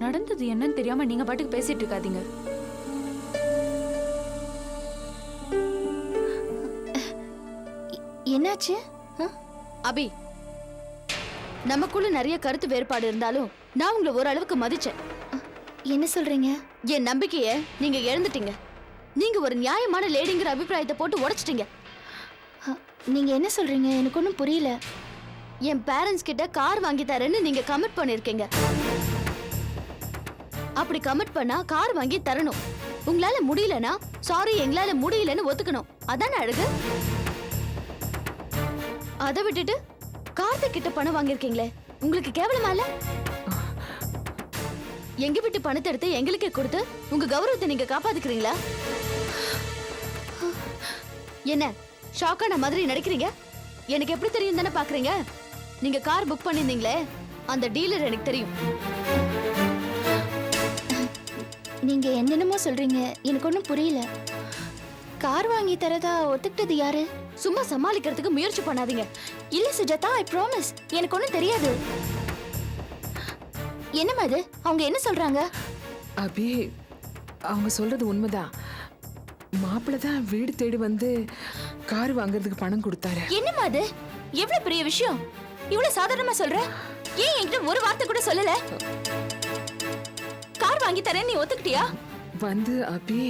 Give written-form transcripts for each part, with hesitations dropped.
நடந்தது என்னன்னு தெரியாம நீங்க பாட்டுக்கு பேசிட்டு இருக்காதீங்க. என்னாச்சு? அபி, நமக்குள்ள நிறைய கருத்து வேறுபாடு இருந்தாலும் நான் உங்களை ஓரளவுக்கு மதிச்சேன். என்ன சொல்றீங்க? என் நம்பிக்கைய நீங்க இழந்துட்டீங்க. நீங்க ஒரு நியாயமான லேடிங்கிற அபிப்பிராயத்தை போட்டு உடைச்சிட்டீங்க. நீங்க என்ன சொல்றீங்க? எனக்கு ஒன்றும் புரியல. என் பேரண்ட்ஸ் கிட்ட கார் வாங்கி தரேன்னு நீங்க கமிட் பண்ணிருக்கீங்க. அப்படி கமிட் பண்ணா கார் வாங்கி தரணும். உங்களால முடியலனா சாரி எங்களால முடியலன்னு ஒத்துக்கணும். அதானே அழகு? அதை விட்டுட்டு கார்த்திக் கிட்ட பணம் வாங்கிருக்கீங்களே, உங்களுக்கு கேவலமா இல்ல? எங்க விட்டு பணத்தை எடுத்து எங்களுக்கே கொடுத்து உங்க கௌரவத்தை நீங்க காப்பாத்துக்கிறீங்களா? என்ன ஷாக்கான மாதிரி நடிக்கிறீங்க? எனக்கு எப்படி தெரியும் தானே பாக்குறீங்க? நீங்க கார் புக் பண்ணிருந்தீங்களே, அந்த டீலர் எனக்கு தெரியும். நீங்க என்னென்னமோ சொல்றீங்க, எனக்கு ஒன்றும் புரியல. கார் வாங்கி தரதா ஒத்துக்கிட்டது யாரு? சும்மா சமாளிக்கிறதுக்கு முயற்சி பண்ணாதீங்க. இல்ல சுஜாதா, ஐ ப்ராமிஸ், எனக்கு ஒன்றும் தெரியாது. என்னம்மா இது? அவங்க என்ன சொல்றாங்க? அபி, அவங்க சொல்றது உண்மைதான். மாப்பிள்ளை தான் வீடு தேடி வந்து கார் வாங்குறதுக்கு பணம் கொடுத்தாரு. என்னம்மா இது? எவ்வளவு பெரிய விஷயம், இவ்வளவு சாதாரணமா சொல்ற? ஏன் என்கிட்ட ஒரு வார்த்தை கூட சொல்லல? கார் வாங்கி தரேன் நீ ஒத்துக்கிட்டியா? வந்து அபி,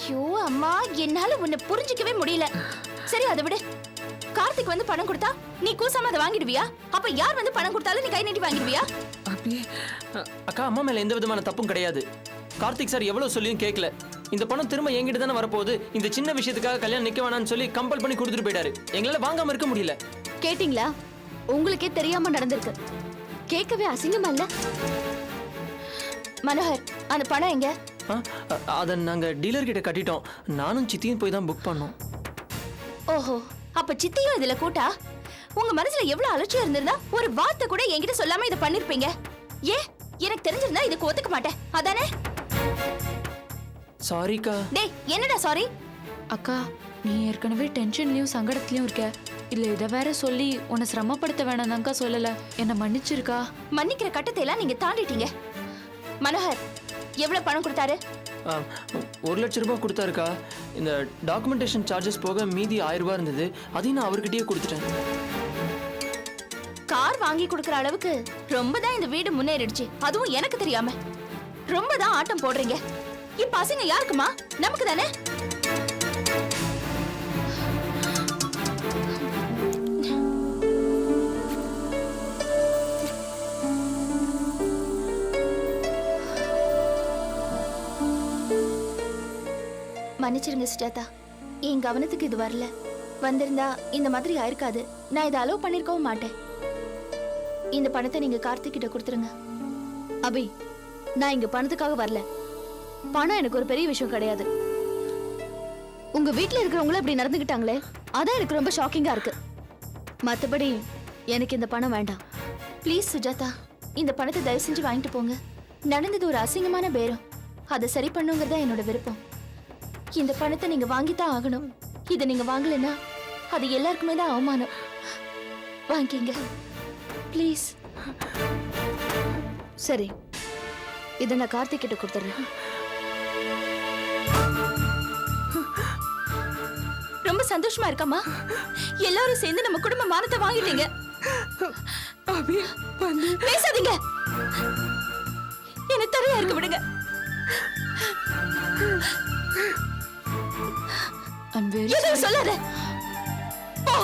ஐயோ அம்மா, என்னால உன்னை புரிஞ்சிக்கவே முடியல. சரி அதை விடு. கார்த்திக் வந்து பணம் கொடுத்தா நீ கூசாம அதை வாங்கிடுவியா? அப்ப யார் வந்து பணம் கொடுத்தாலும் நீ கை நீட்டி வாங்கிடுவியா? அபி, அக்கா, அம்மா மேல எந்த விதமான தப்பும் கிடையாது. கார்த்திக் சார் எவ்வளவு சொல்லியும் கேட்கல. இந்த பணம் திரும்ப என்கிட்ட தானே வரப்போகுது. இந்த சின்ன விஷயத்துக்காக கல்யாணம் நிக்க வேணாம்னு சொல்லி கம்பல் பண்ணி கொடுத்துட்டு போயிட்டாரு. எங்களால வாங்காம இருக்க முடியல. கேட்டீங்களா? உங்களுக்கே தெரியாம நடந்திருக்கு. கேட்கவே அசிங்கமா இல்ல? மனோகர், அந்த பணம் எங்க? அதை நாங்க டீலர் கிட்ட கட்டிட்டோம். நானும் சித்தியும் போய் தான் புக் பண்ணோம். ஓஹோ, அப்ப சித்தியும் இதுல கூட்டா? உங்க மனசுல எவ்வளவு அலட்சியம் இருந்திருந்தா ஒரு வார்த்தை கூட என்கிட்ட சொல்லாம இதை பண்ணிருப்பீங்க. ஏன்? எனக்கு தெரிஞ்சிருந்தா இதுக்கு ஒத்துக்க மாட்டேன், அதானே? சாரிக்கா. டேய், என்னடா சாரி? அக்கா, நீ ஏற்கனவே டென்ஷன்லயும் சங்கடத்துலயும் இருக்க. இல்ல இதை வேற சொல்லி உன்னை சிரமப்படுத்த வேணாம்தான்க்கா சொல்லல. என்ன மன்னிச்சிருக்கா. மன்னிக்கிற கட்டத்தை எல்லாம் நீங்க தாண்டிட்டீங்க. மனோகர், எவ்வளவு பணம் கொடுத்தாரு? 1,00,000 ரூபாய் கொடுத்தாருக்கா. இந்த டாக்குமெண்டேஷன் சார்ஜஸ் போக மீதி 1000 ரூபாய் இருந்தது. அதையும் நான் அவர்கிட்டயே கொடுத்துட்டேன். கார் வாங்கி கொடுக்கற அளவுக்கு ரொம்ப தான் இந்த வீடு முன்னேறிடுச்சு. அதுவும் எனக்கு தெரியாம ரொம்ப தான் ஆட்டம் போடுறீங்க. இப்ப அசிங்க யாருக்குமா? நமக்கு தானே. மன்னிச்சிருங்க சுஜாதா, என் கவனத்துக்கு இது வரல. வந்திருந்தா இந்த மாதிரி ஆயிருக்காது. நான் இதை அலோவ் பண்ணிருக்கவும் மாட்டேன். இந்த பணத்தை நீங்க கார்த்திக் கிட்ட கொடுத்துருங்க. அபி, நான் இங்க பணத்துக்காக வரல. பணம் எனக்கு ஒரு பெரிய விஷயம் கிடையாது. உங்க வீட்ல இருக்கிறவங்கள இப்படி நடந்துக்கிட்டாங்களே, அதான் எனக்கு ரொம்ப ஷாக்கிங்கா இருக்கு. மத்தபடி எனக்கு இந்த பணம் வேண்டாம். ப்ளீஸ் சுஜாதா, இந்த பணத்தை தயவு செஞ்சு வாங்கிட்டு போங்க. நடந்தது ஒரு அசிங்கமான பேரம். அதை சரி பண்ணுங்கிறதா என்னோட விருப்பம். இந்த பணத்தை நீங்க வாங்கித்தான் ஆகணும். இதை நீங்க வாங்கலைன்னா அது எல்லாருக்குமே தான் அவமானம். வாங்கிங்க ப்ளீஸ். சரி, இதை நான் கார்த்திக் கிட்ட கொடுத்துறேன். ரொம்ப சந்தோஷமா இருக்கம்மா. எல்லாரும் சேர்ந்து நம்ம குடும்ப மானத்தை வாங்கிட்டீங்க. அபி, வந்து பேசாதீங்க, என்ன தரையா இருக்க விடுங்க. எதுவும் சொல்லாத. போ.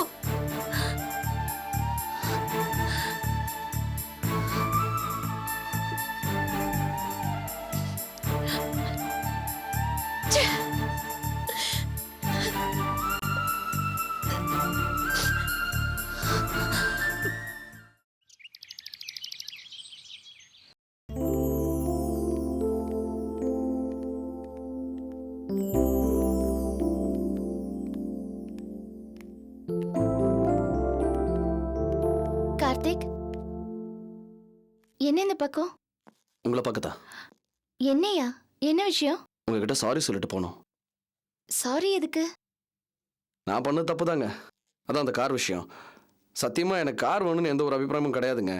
கார்த்திக், என்ன இந்த பக்கம்? உங்களை பார்க்கதா. என்னையா? என்ன விஷயம்? உங்ககிட்ட சாரி சொல்லிட்டு போனோம். சாரி எதுக்கு? நான் பண்ணது தப்பு தாங்க. அதான் அந்த கார் விஷயம். சத்தியமா எனக்கு கார் வேணும்னு எந்த ஒரு அபிப்பிராயமும் கிடையாதுங்க.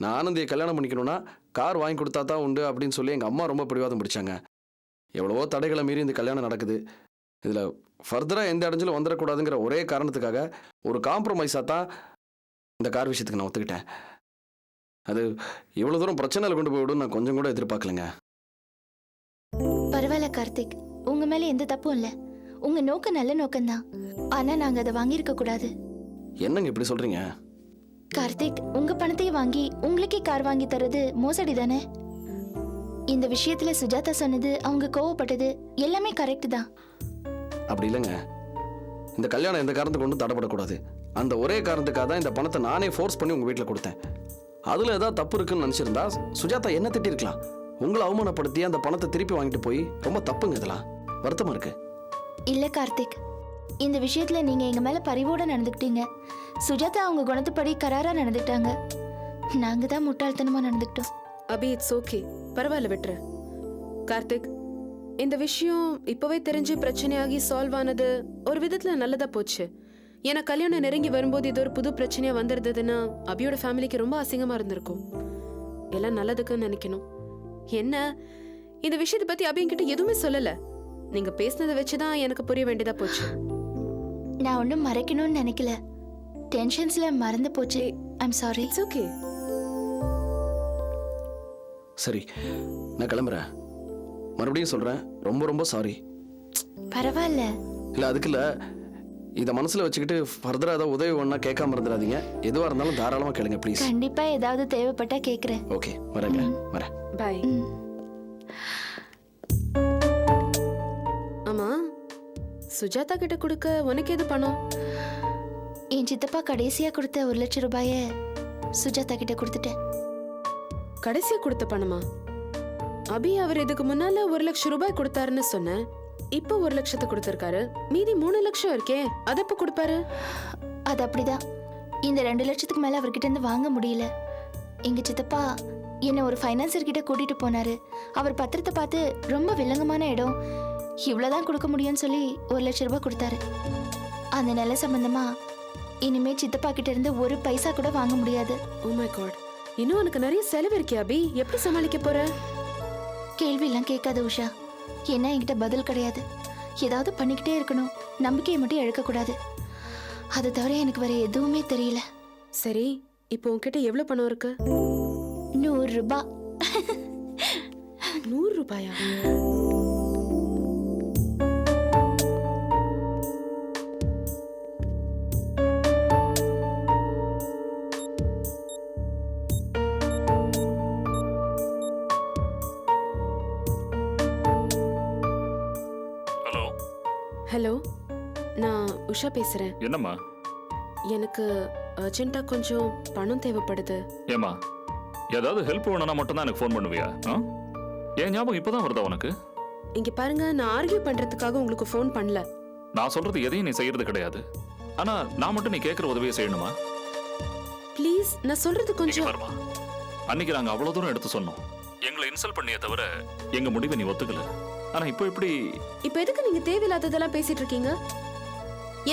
நான் ஆனந்தியை கல்யாணம் பண்ணிக்கணும்னா கார் வாங்கி கொடுத்தா தான் உண்டு அப்படின்னு சொல்லி எங்கள் அம்மா ரொம்ப பிடிவாதம் பிடிச்சாங்க. எவ்வளவோ தடைகளை மீறி இந்த கல்யாணம் நடக்குது. இதில் ஃபர்தராக எந்த இடைஞ்சலும் வந்துடக்கூடாதுங்கிற ஒரே காரணத்துக்காக ஒரு காம்ப்ரமைஸாக தான் இந்த கார் விஷயத்துக்கு நான் ஒத்துக்கிட்டேன். அது இவ்வளோ தூரம் பிரச்சனையில் கொண்டு போய்விடும் நான் கொஞ்சம் கூட எதிர்பார்க்கலங்க. பரவாயில்ல கார்த்திக், உங்க மேல எந்த தப்பும் இல்ல. உங்க நோக்கம் நல்ல நோக்கம்தான். ஆனா நாங்க அதை வாங்கியிருக்க கூடாது. என்னங்க இப்படி சொல்கிறீங்க? கார்த்திக், உங்க பணத்தை வாங்கி உங்களுக்கே கார் வாங்கி தரது மோசடி தானே? இந்த விஷயத்துல சுஜாதா சொன்னது, அவங்க கோவப்பட்டது எல்லாமே கரெக்ட் தான். அப்படி இல்லைங்க. இந்த கல்யாணம் எந்த காரணத்தை கொண்டு தடைப்படக்கூடாது. அந்த ஒரே காரணத்துக்காக தான் இந்த பணத்தை நானே ஃபோர்ஸ் பண்ணி உங்கள் வீட்டில் கொடுத்தேன். அதில் ஏதாவது தப்பு இருக்குன்னு நினச்சிருந்தா சுஜாதா என்ன திட்டிருக்கலாம். உங்களை அவமானப்படுத்தி அந்த பணத்தை திருப்பி வாங்கிட்டு போய் ரொம்ப தப்புங்க. இதெல்லாம் வருத்தமாக இருக்கு. இல்ல கார்த்திக், இந்த விஷயத்துல நீங்க எங்க மேல பரிவோட நடந்துக்கிட்டீங்க. சுஜாதா அவங்க குணத்துப்படி கராரா நடந்துக்கிட்டாங்க. நாங்க தான் முட்டாள்தனமா நடந்துக்கிட்டோம். அபி, இட்ஸ் ஓகே, பரவாயில்ல, விட்டுரு. கார்த்திக், இந்த விஷயம் இப்பவே தெரிஞ்சு பிரச்சனையாகி சால்வ் ஆனது ஒரு விதத்துல நல்லதா போச்சு. ஏன்னா கல்யாணம் நெருங்கி வரும்போது இது ஒரு புது பிரச்சனையா வந்திருந்ததுன்னா அபியோட ஃபேமிலிக்கு ரொம்ப அசிங்கமா இருந்திருக்கும். எல்லாம் நல்லதுக்குன்னு நினைக்கணும். என்ன, இந்த விஷயத்தை பத்தி அபி என்கிட்ட எதுவுமே சொல்லல. நீங்க பேசினதை வச்சுதான் எனக்கு புரிய வேண்டியதா போச்சு. நான் ஒன்றும் மறைக்கணும்னு நினைக்கல. டென்ஷன்ஸ்ல மறந்து போச்சு. I'm sorry. It's okay. சரி, நான் கிளம்புறேன். மறுபடியும் சொல்கிறேன், ரொம்ப ரொம்ப சாரி. பரவாயில்ல. இல்லை, அதுக்கு இல்லை. இதை மனசில் வச்சுக்கிட்டு ஃபர்தராக ஏதாவது உதவி ஒன்றா கேட்காம இருந்துடாதீங்க. எதுவாக இருந்தாலும் தாராளமாக கேளுங்க ப்ளீஸ். கண்டிப்பா ஏதாவது தேவைப்பட்டா கேக்குறேன். ஓகே, வரேங்க, வரேன். பாய். ஆமா, சுஜாதா கிட்ட கொடுக்க உனக்கு எது பணம்? என் சித்தப்பா கடைசியா கொடுத்த 1 லட்சம் ரூபாய சுஜாதா கிட்ட கொடுத்துட்டேன். கடைசியா கொடுத்த பணமா? அபி, அவர் இதுக்கு முன்னால 1 லட்சம் ரூபாய் கொடுத்தாருன்னு சொன்னேன். இப்போ 1 லட்சத்தை கொடுத்திருக்காரு. மீதி 3 லட்சம் இருக்கே, அதை எப்ப கொடுப்பாரு? அது அப்படிதான். இந்த 2 லட்சத்துக்கு மேல அவர்கிட்ட இருந்து வாங்க முடியல. எங்க சித்தப்பா என்ன ஒரு ஃபைனான்சர் கிட்ட கூட்டிட்டு போனாரு. அவர் பத்திரத்தை பார்த்து ரொம்ப வில்லங்கமான இடம், இவ்வளவுதான் கொடுக்க முடியும்னு சொல்லி 1 லட்சம் ரூபாய் கொடுத்தாரு. அந்த நில சம்பந்தமா இனிமே சித்தப்பா கிட்ட இருந்து ஒரு பைசா கூட வாங்க முடியாது. ஓ மை காட், இன்னும் உனக்கு நிறைய செலவு இருக்கே அபி, எப்படி சமாளிக்க போற? கேள்வி எல்லாம் கேட்காத உஷா. ஏன்னா என்கிட்ட பதில் கிடையாது. ஏதாவது பண்ணிக்கிட்டே இருக்கணும். நம்பிக்கையை மட்டும் இழக்கக்கூடாது. அதை தவிர எனக்கு வேற எதுவுமே தெரியல. சரி, இப்போ உன்கிட்ட எவ்வளவு பணம் இருக்கு? 100 ரூபாய். 100 ரூபாயா? ஹலோ, நான் உஷா பேசுறேன். என்னம்மா? எனக்கு அர்ஜென்ட்டா கொஞ்சம் பணம் தேவைப்படுது. ஏம்மா, ஏதாவது ஹெல்ப் வேணும்னா மட்டும் தான் எனக்கு ஃபோன் பண்ணுவியா? என் ஞாபகம் இப்போதான் வருதா உனக்கு? இங்க பாருங்க, நான் ஆர்கியூ பண்றதுக்காக உங்களுக்கு ஃபோன் பண்ணல. நான் சொல்றது எதையும் நீ செய்யறது கிடையாது. ஆனா நான் மட்டும் நீ கேட்கிற உதவியை செய்யணுமா? ப்ளீஸ், நான் சொல்றது கொஞ்சம். வருமா, அன்னைக்கு நாங்க அவ்வளவு தூரம் எடுத்து சொன்னோம். எங்களை இன்சல்ட் பண்ணியே தவிர எங்க முடிவை நீ ஒத்துக்கல. ஆனா இப்போ எப்படி? இப்போ எதுக்கு நீங்க தேவையில்லாததெல்லாம் பேசிட்டு இருக்கீங்க?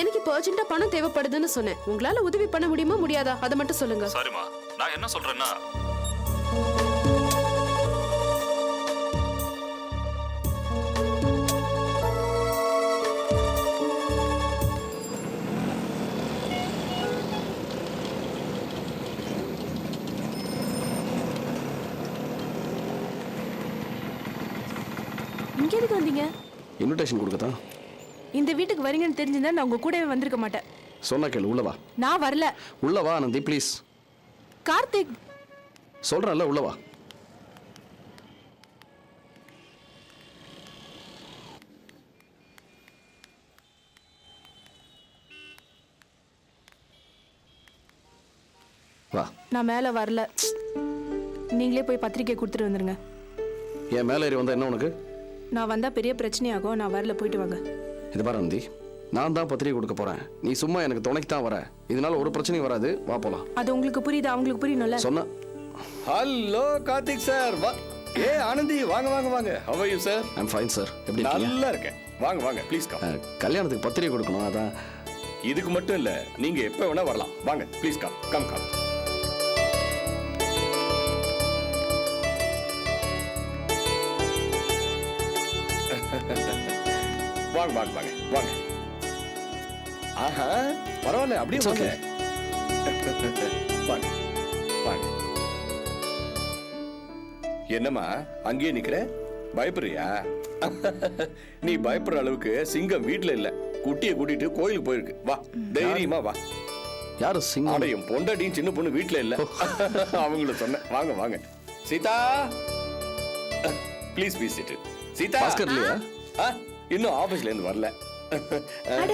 எனக்கு இப்போ அர்ஜென்ட்டா பணம் தேவைப்படுதுன்னு சொன்னேன். உங்களால உதவி பண்ண முடியுமா முடியாதா அதை மட்டும் சொல்லுங்க. சாரிம்மா, நான் என்ன சொல்றேன்னா, இங்க எதுக்கு வந்தீங்க? இன்விடேஷன் கொடுக்கத்தான். இந்த வீட்டுக்கு வரீங்கன்னு தெரிஞ்சிருந்தா நான் உங்க கூடவே வந்திருக்க மாட்டேன். சொன்னா கேளு, உள்ளவா. நான் வரல. உள்ளவா ஆனந்தி, ப்ளீஸ். கார்த்திக், சொல்றேன்ல, உள்ளவா. வா. நான் மேல வரல. நீங்களே போய் பத்திரிக்கை கொடுத்துட்டு வந்துருங்க. என் மேலே ஏறி வந்தா என்ன உனக்கு? நான் வந்தா பெரிய பிரச்சனையாகும். நான் வரல, போயிட்டு வாங்க. இது பாரு ஆனந்தி, நான் தான் பத்திரிகை கொடுக்க போறேன். நீ சும்மா எனக்கு துணைக்கு தான் வர. இதனால ஒரு பிரச்சனையும் வராது. வா போலாம். அது உங்களுக்கு புரியுது, அவங்களுக்கு புரியணும்ல. சொன்ன. Hello Karthik sir. ஏ ஆனந்தி, வாங்க வாங்க வாங்க. How are you sir? I'm fine sir. எப்படி இருக்கீங்க? நல்லா இருக்கேன். வாங்க வாங்க, ப்ளீஸ் கம். கல்யாணத்துக்கு பத்திரிகை கொடுக்கணும், அதான். இதுக்கு மட்டும் இல்ல, நீங்க எப்ப வேணா வரலாம். வாங்க ப்ளீஸ் கம் கம் கம். வாங்க வாங்க வாங்க வாங்க. ஆஹா பரவாயில்ல, அப்படியே It's வாங்க. okay. வாங்க வாங்க. என்னம்மா அங்கேயே நிக்கிற? பயப்படுறியா? நீ பயப்படுற அளவுக்கு சிங்கம் வீட்டுல இல்ல, குட்டியை கூட்டிட்டு கோயிலுக்கு போயிருக்கு. வா, தைரியமா வா. யாரு சிங்கம்? அடையும் பொண்டாட்டியும் சின்ன பொண்ணு வீட்டுல இல்ல, அவங்கள சொன்னேன். வாங்க வாங்க. Sita please piece it. Sita Bhaskar இல்லையா? இன்னும் ஆபீஸ்ல இருந்து வரல. அட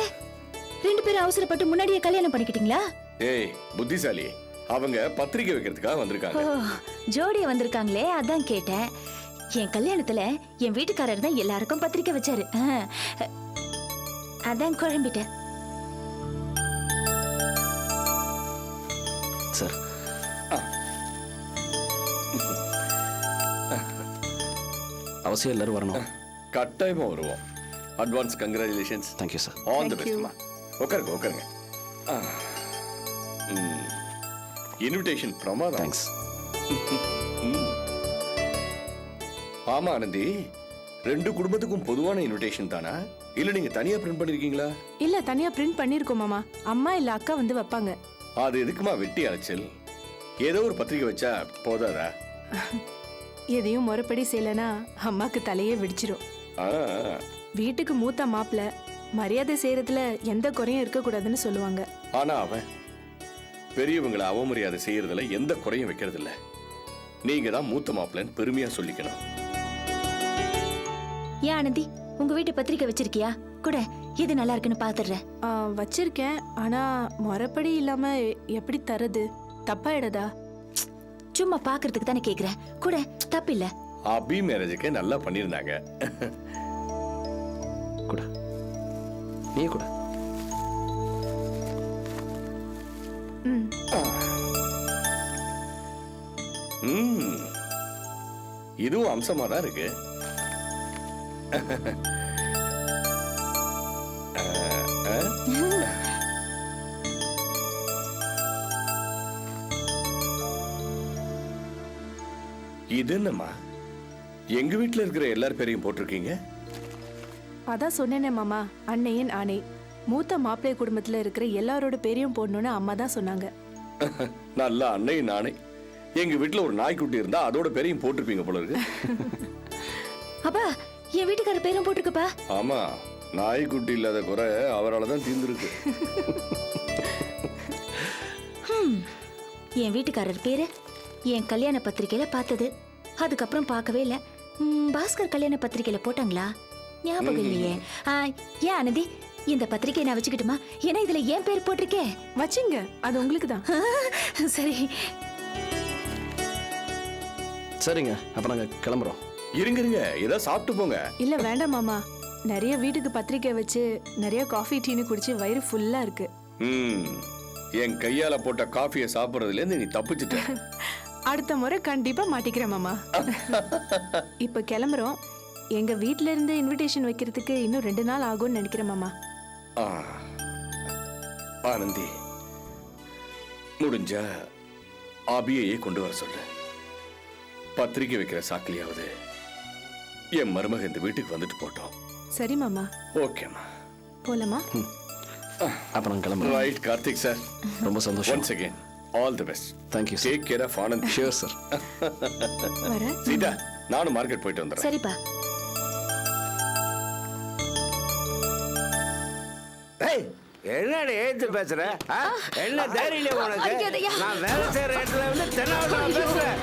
2 பேரும் அவசரப்பட்டு முன்னாடியே கல்யாணம் பண்ணிக்கிட்டீங்களா? ஏய் புத்திசாலி, அவங்க பத்திரிக்கை வைக்கிறதுக்காக வந்திருக்காங்க. ஜோடியா வந்திருக்காங்களே, அதான் கேட்டேன். என் கல்யாணத்துல என் வீட்டுக்காரர் தான் எல்லாருக்கும் பத்திரிக்கை வச்சாரு. அதான் குழம்பிட்டேன். சார் அவசியம் எல்லாரும் வரணும். கட்டாயமா வருவோம். Advance congratulations. Thank you sir. All the பெஸ்ட்மா. உட்காருங்க உட்காருங்க. இன்விடேஷன் பிரமாதம். தேங்க்ஸ். ஆமா ஆனந்தி, 2 குடும்பத்துக்கும் பொதுவான இன்விடேஷன் தானா, இல்ல நீங்க தனியா பிரிண்ட் பண்ணிருக்கீங்களா? இல்ல தனியா பிரிண்ட் பண்ணிருக்கோம் மாமா. அம்மா இல்ல அக்கா வந்து வைப்பாங்க. அது எதுக்குமா வெட்டி அலைச்சல்? ஏதோ ஒரு பத்திரிக்கை வச்சா போதாதா? எதையும் முறைப்படி செய்யலனா அம்மாக்கு தலையே வெடிச்சிரும். வீட்டுக்கு மூத்த மாப்பிள்ள மரியாதை செய்யறதுல எந்த குறையும் இருக்க கூடாதுன்னு சொல்லுவாங்க. ஆனா அவன் பெரியவங்களை அவமரியாதை செய்யறதுல எந்த குறையும் வைக்கிறது இல்ல. நீங்க தான் மூத்த மாப்பிள்ளன்னு பெருமையா சொல்லிக்கணும். ஏன் ஆனந்தி, உங்க வீட்டு பத்திரிக்கை வச்சிருக்கியா? கூட எது நல்லா இருக்குன்னு பாத்துறேன். வச்சிருக்கேன், ஆனா முறைப்படி இல்லாம எப்படி தரது? தப்பாயிடதா? சும்மா பாக்குறதுக்கு தானே கேக்குறேன். கூட தப்பு இல்ல. அபி மேரேஜுக்கு நல்லா பண்ணிருந்தாங்க. கூட நீ கூட. இதுவும் அம்சமா தான் இருக்கு. இது என்னம்மா, எங்க வீட்டுல இருக்கிற எல்லார் பேரையும் போட்டிருக்கீங்க? அதான் சொன்னேனே மாமா, அன்னையின் ஆணை. மூத்த மாப்பிள்ளை குடும்பத்துல இருக்கிற எல்லாரோட பேரையும் போடணும்னு அம்மா தான் சொன்னாங்க. நல்ல அன்னையின் ஆணை. எங்க வீட்டுல ஒரு நாய்க்குட்டி இருந்தா அதோட பேரையும் போட்டிருப்பீங்க போல இருக்கு. அப்பா, என் வீட்டுக்கார பேரும் போட்டிருக்குப்பா. ஆமா, நாய்க்குட்டி இல்லாத குறை அவரால் தான் தீர்ந்துருக்கு. என் வீட்டுக்காரர் பேரு என் கல்யாண பத்திரிக்கையில பார்த்தது, அதுக்கப்புறம் பார்க்கவே இல்ல. பாஸ்கர் கல்யாண பத்திரிக்கையில போட்டாங்களா? ஞாபகம் இல்லையே. ஏன் ஆனந்தி, இந்த பத்திரிக்கை நான் வச்சுக்கிட்டுமா? ஏன்னா இதுல என் பேர் போட்டிருக்கே. வச்சுங்க, அது உங்களுக்கு தான். சரி சரிங்க, அப்ப நாங்க கிளம்புறோம். இருங்க இருங்க, ஏதாவது சாப்பிட்டு போங்க. இல்ல வேண்டாம் மாமா, நிறைய வீட்டுக்கு பத்திரிக்கை வச்சு நிறைய காஃபி டீனு குடிச்சு வயிறு ஃபுல்லா இருக்கு. என் கையால போட்ட காஃபியை சாப்பிடுறதுல இருந்து நீ தப்பிச்சுட்ட. அடுத்த முறை கண்டிப்பா மாட்டிக்கிறேன் மாமா. இப்ப கிளம்புறோம். எங்க வீட்ல இருந்து இன்விடேஷன் வைக்கிறதுக்கு இன்னும் 2 நாள் ஆகும்னு நினைக்கிறேன் மாமா. ஆனந்தி, முடிஞ்சா அபியையே கொண்டு வர சொல்லு. பத்திரிக்கை வைக்கிற சாக்கிலியாவது என் மருமக இந்த வீட்டுக்கு வந்துட்டு போட்டோம். சரி மாமா. ஓகேம்மா, போலாமா? அப்ப நாங்க கிளம்புறோம். ரைட் கார்த்திக் சார், ரொம்ப சந்தோஷம். Once again all the best. Thank you sir. Take care of Anand. Sure sir. வரேன். சீதா, நானும் மார்க்கெட் போயிட்டு வந்துடுறேன். சரிப்பா. என்னடி ஏத்து பேசுற? என்ன தைரியம் உனக்கு? நான் வேலை செய்யற இடத்துல வந்து தென்னாவட்டா பேசுறேன்.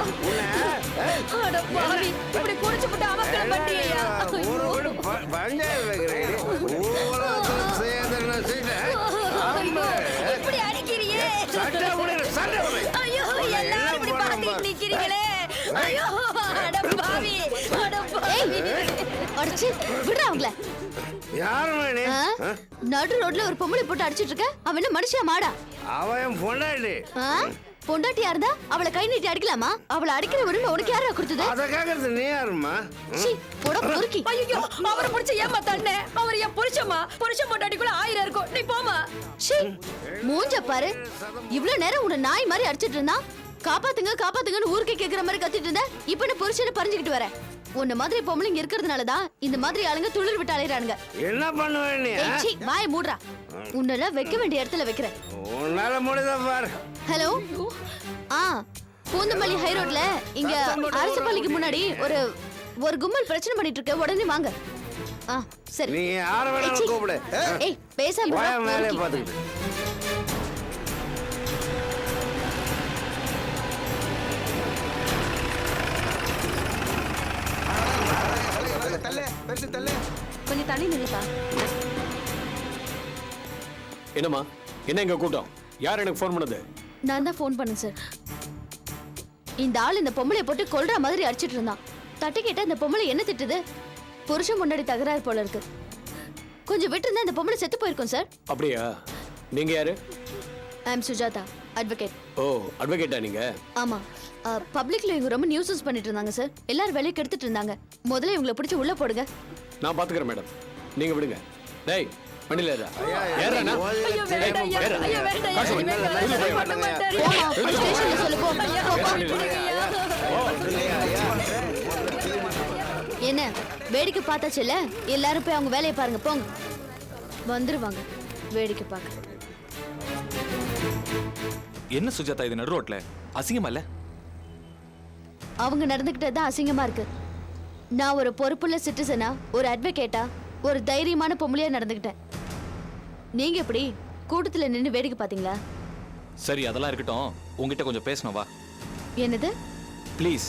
பஞ்சாயத்து வைக்கிறேன். நடு ரோட்ல ஒரு பொம்பளை போட்டு அடிச்சிட்டு இருக்க, அவன் என்ன மனுஷா மாடா? அவன் பொண்டாட்டி. பொண்டாட்டியா இருந்தா அவளை கை நீட்டி அடிக்கலாமா? அவளை அடிக்கிற உரிமை உனக்கு யாரா கொடுத்தது? அத கேக்குறது நீ யாருமா? போட பொறுக்கி. ஐயோ, அவரை முடிச்ச ஏமாத்தானே. அவர் என் புருஷமா? புருஷன் பொண்டாட்டிக்குள்ள 1000 இருக்கும். நீ போமா. மூஞ்ச பாரு. இவ்வளவு நேரம் உன்னை நாய் மாதிரி அடிச்சிட்டு இருந்தா, காப்பாத்துங்க காப்பாத்துங்கன்னு ஊருக்கே கேக்குற மாதிரி கத்திட்டு இருந்த. இப்ப என்ன புருஷனை பறிஞ்சுக்கிட்டு வர? உன்ன மாதிரி பொம்பளைங்க இருக்கிறதுனால தான் இந்த மாதிரி ஆளுங்க துளிர் விட்டு அலையறானுங்க. என்ன பண்ணுவேன் நீ ஏய், சீ, வாயை மூடுறா. உன்னெல்லாம் வைக்க வேண்டிய இடத்துல வைக்கிறேன். உன்னால முடியுதா பாரு. ஹலோ. பூந்தமல்லி ஹை ரோட்ல இங்க அரசு பள்ளிக்கு முன்னாடி ஒரு கும்பல் பிரச்சனை பண்ணிட்டு இருக்கு. உடனே வாங்க. சரி. நீ யார வேணாலும் கூப்பிடு. ஏய், பேசாம வாய மேலே பாத்துக்கிட்டு. கொஞ்சம் தள்ளி நில்லுப்பா. என்னம்மா, என்ன இங்க கூட்டம்? யார் எனக்கு ஃபோன் பண்ணது? நான் தான் ஃபோன் பண்ணேன் சார். இந்த ஆள் இந்த பொம்பளைய போட்டு கொல்ற மாதிரி அடிச்சிட்டு இருந்தான். தட்டி கேட்டா இந்த பொம்பளை என்ன திட்டுது? புருஷன் முன்னாடி தகராறு போல இருக்கு. கொஞ்சம் விட்டு இருந்தா இந்த பொம்பளை செத்து போயிருக்கும் சார். அப்படியா? நீங்க யாரு? ஐ அம் சுஜாதா, அட்வொகேட். ஓ, அட்வொகேட்டா நீங்க? ஆமா. பப்ளிக்ல இவங்க ரொம்ப நியூஸஸ் பண்ணிட்டு இருந்தாங்க சார். எல்லாரும் வேலையை கெடுத்துட்டு இருந்தாங்க. முதல்ல இவங்களை பிடிச்சி உள்ள போடுங்க. நான் பாத்துக்கிறேன் மேடம், நீங்க விடுங்க. டேய், வண்டியில ஏறா. ஏறானா? ஸ்டேஷன்ல சொல்லு போ. என்ன வேடிக்கை பார்த்தாச்சுல்ல? எல்லாரும் போய் அவங்க வேலையை பாருங்க, போங்க. வந்துருவாங்க வேடிக்கை பார்க்க. என்ன சுஜாதா இது நடு ரோட்ல? அசிங்கமா இல்ல? அவங்க நடந்துக்கிட்டது தான் அசிங்கமா இருக்கு. நான் ஒரு பொறுப்புள்ள சிட்டிசனா, ஒரு அட்வொகேட்டா, ஒரு தைரியமான பொம்பளையா நடந்துக்கிட்டேன். நீங்க எப்படி கூட்டத்துல நின்னு வேடிக்கை பாத்தீங்களா? சரி, அதெல்லாம் இருக்கட்டும். உங்ககிட்ட கொஞ்சம் பேசணும், வா. என்னது? ப்ளீஸ்.